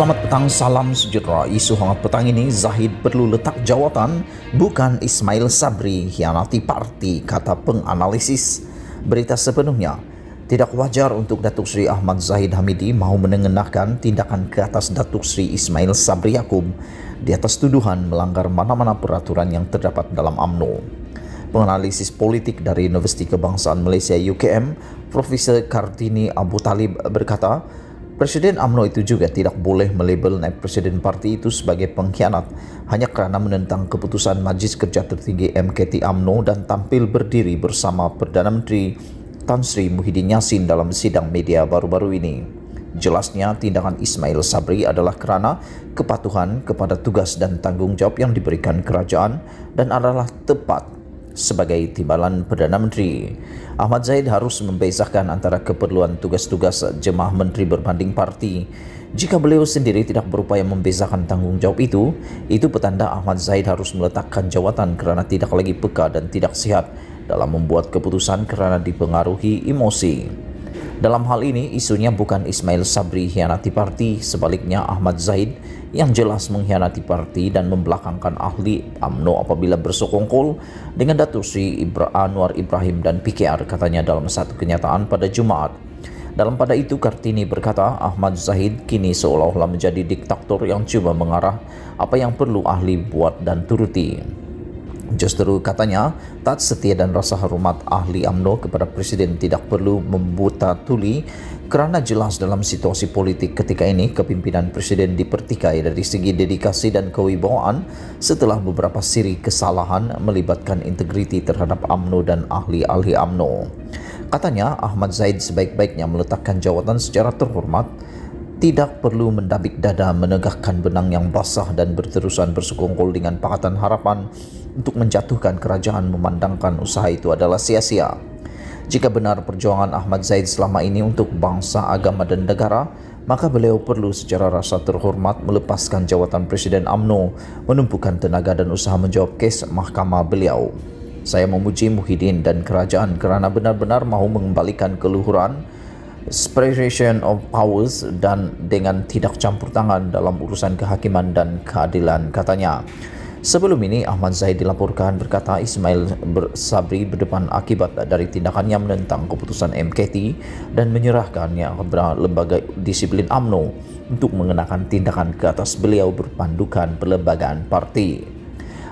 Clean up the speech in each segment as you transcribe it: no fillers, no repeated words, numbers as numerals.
Selamat petang, salam sejahtera. Isu hangat petang ini, Zahid perlu letak jawatan, bukan Ismail Sabri hianati parti, kata penganalisis. Berita sepenuhnya, tidak wajar untuk Datuk Seri Ahmad Zahid Hamidi mahu menengenahkan tindakan ke atas Datuk Seri Ismail Sabri Yaakob di atas tuduhan melanggar mana-mana peraturan yang terdapat dalam UMNO. Penganalisis politik dari Universiti Kebangsaan Malaysia UKM, Profesor Kartini Abu Talib berkata, Presiden UMNO itu juga tidak boleh melabel naib presiden parti itu sebagai pengkhianat hanya kerana menentang keputusan Majlis Kerja Tertinggi MKT UMNO dan tampil berdiri bersama Perdana Menteri Tan Sri Muhyiddin Yassin dalam sidang media baru-baru ini. Jelasnya, tindakan Ismail Sabri adalah kerana kepatuhan kepada tugas dan tanggungjawab yang diberikan kerajaan dan adalah tepat sebagai timbalan Perdana Menteri. Ahmad Zahid harus membezakan antara keperluan tugas-tugas jemaah menteri berbanding parti. Jika beliau sendiri tidak berupaya membezakan tanggungjawab itu petanda Ahmad Zahid harus meletakkan jawatan kerana tidak lagi peka dan tidak sihat dalam membuat keputusan kerana dipengaruhi emosi. Dalam hal ini, isunya bukan Ismail Sabri hianati parti, sebaliknya Ahmad Zahid yang jelas mengkhianati parti dan membelakangkan ahli UMNO apabila bersekongkol dengan Datuk Seri Anwar Ibrahim dan PKR, katanya dalam satu kenyataan pada Jumaat. Dalam pada itu, Kartini berkata Ahmad Zahid kini seolah-olah menjadi diktator yang cuba mengarah apa yang perlu ahli buat dan turuti. Justru katanya, taat setia dan rasa hormat ahli UMNO kepada Presiden tidak perlu membuta tuli kerana jelas dalam situasi politik ketika ini kepimpinan Presiden dipertikai dari segi dedikasi dan kewibawaan setelah beberapa siri kesalahan melibatkan integriti terhadap UMNO dan ahli-ahli UMNO. Katanya, Ahmad Zahid sebaik-baiknya meletakkan jawatan secara terhormat, tidak perlu mendabik dada menegakkan benang yang basah dan berterusan bersekongkol dengan Pakatan Harapan untuk menjatuhkan kerajaan memandangkan usaha itu adalah sia-sia. Jika benar perjuangan Ahmad Zahid selama ini untuk bangsa, agama dan negara, maka beliau perlu secara rasa terhormat melepaskan jawatan Presiden UMNO, menumpukan tenaga dan usaha menjawab kes mahkamah beliau. Saya memuji Muhyiddin dan kerajaan kerana benar-benar mahu mengembalikan keluhuran, separation of powers dan dengan tidak campur tangan dalam urusan kehakiman dan keadilan, katanya. Sebelum ini, Ahmad Zahid dilaporkan berkata Ismail Sabri berdepan akibat dari tindakannya menentang keputusan MKT dan menyerahkannya kepada lembaga disiplin UMNO untuk mengenakan tindakan ke atas beliau berpandukan perlembagaan parti.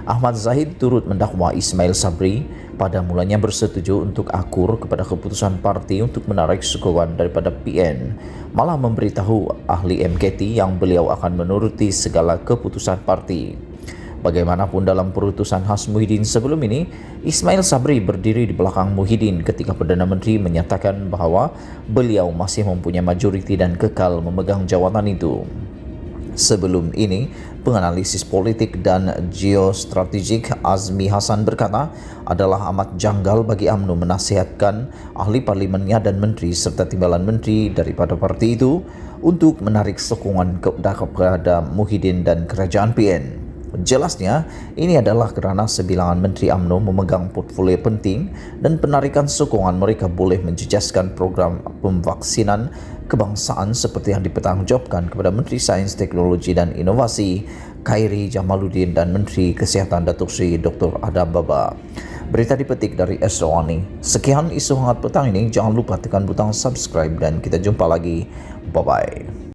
Ahmad Zahid turut mendakwa Ismail Sabri pada mulanya bersetuju untuk akur kepada keputusan parti untuk menarik sokongan daripada PN, malah memberitahu ahli MKT yang beliau akan menuruti segala keputusan parti. Bagaimanapun dalam perutusan khas Muhyiddin sebelum ini, Ismail Sabri berdiri di belakang Muhyiddin ketika Perdana Menteri menyatakan bahawa beliau masih mempunyai majoriti dan kekal memegang jawatan itu. Sebelum ini, penganalisis politik dan geostrategik Azmi Hasan berkata adalah amat janggal bagi UMNO menasihatkan ahli parlimennya dan menteri serta timbalan menteri daripada parti itu untuk menarik sokongan kepada Muhyiddin dan kerajaan PN. Jelasnya, ini adalah kerana sebilangan menteri UMNO memegang portfolio penting dan penarikan sokongan mereka boleh menjejaskan program pemvaksinan kebangsaan seperti yang dipertanggungjawabkan kepada Menteri Sains, Teknologi dan Inovasi Khairi Jamaluddin dan Menteri Kesihatan Datuk Seri Dr. Adam Baba. Berita dipetik dari Esrawani. Sekian isu hangat petang ini, jangan lupa tekan butang subscribe dan kita jumpa lagi. Bye-bye.